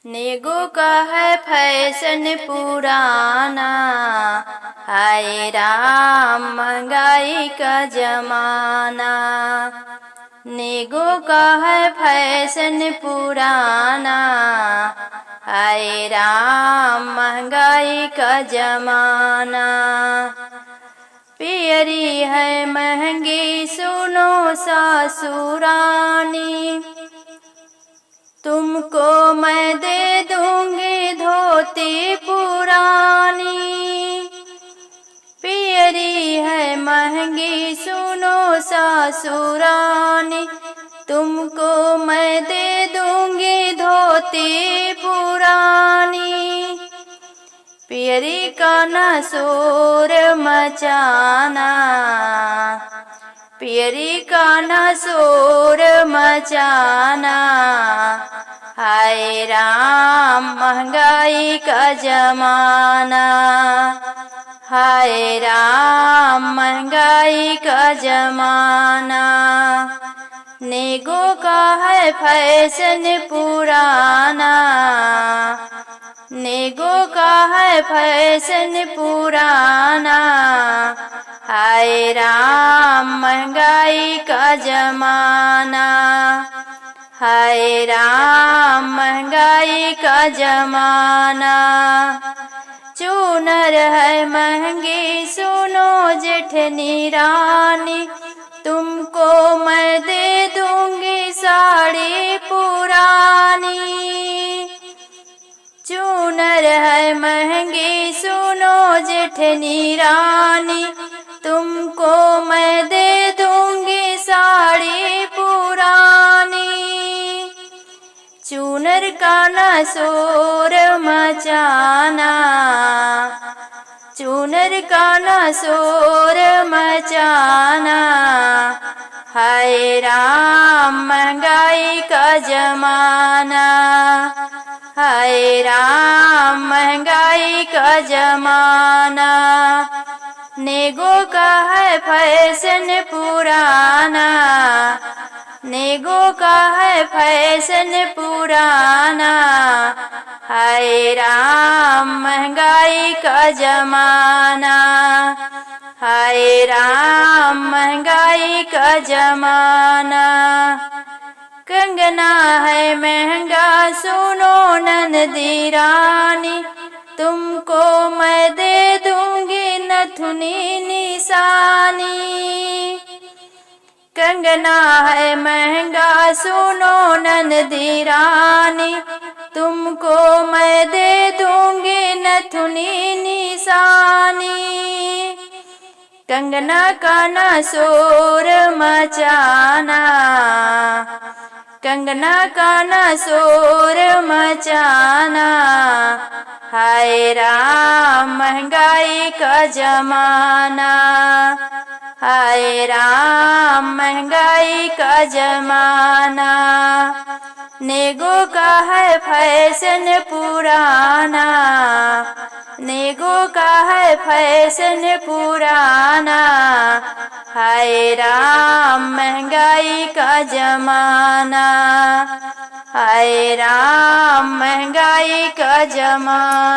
नेगो का है फैशन पुराना, हाय राम महंगाई का जमाना। नेगो का है फैशन पुराना, हाय राम महंगाई का जमाना। पियरी है महंगी सुनो सासुरानी, तुमको मैं दे दूंगी धोती पुरानी। पियरी है महंगी सुनो सासुरानी, तुमको मैं दे दूंगी धोती पुरानी। पियरी का न शोर मचाना, पियरी का न शोर मचाना, हाय राम महंगाई का जमाना। हाय राम महंगाई का जमाना। नेगो का है फैशन पुराना, नेगो का है फैशन पुराना, हाय राम महंगाई का जमाना। हाय राम महंगाई का जमाना। चूनर है महंगी सुनो जेठनी रानी, तुमको मैं दे दूंगी साड़ी पुरानी। चूनर है महंगी सुनो जेठनी रानी, तुमको मैं दे दूंगी साड़ी पुरानी। चूनर का न शोर मचाना, चूनर का न शोर मचाना, हाय राम महंगाई का जमाना। हाय राम महंगाई का जमाना। नेगो का है फैशन पुराना, नेगो का है फैशन पुराना, हाय राम महंगाई का जमाना। हाय राम महंगाई का जमाना। कंगना है महंगा सुनो ननदी रानी, तुमको मैं दे दूंगी नथुनी निशानी। कंगना है महंगा सुनो ननदी रानी, तुमको मैं दे दूंगी नथुनी निशानी। कंगना का न शोर मचाना, कंगना का न शोर मचाना, हाय राम महंगाई का जमाना। हाय राम महंगाई का जमाना। नेगो का है फैशन पुराना, नेगो का है फैशन पुराना, हाय राम महंगाई का जमाना। हाय राम महंगाई का जमाना।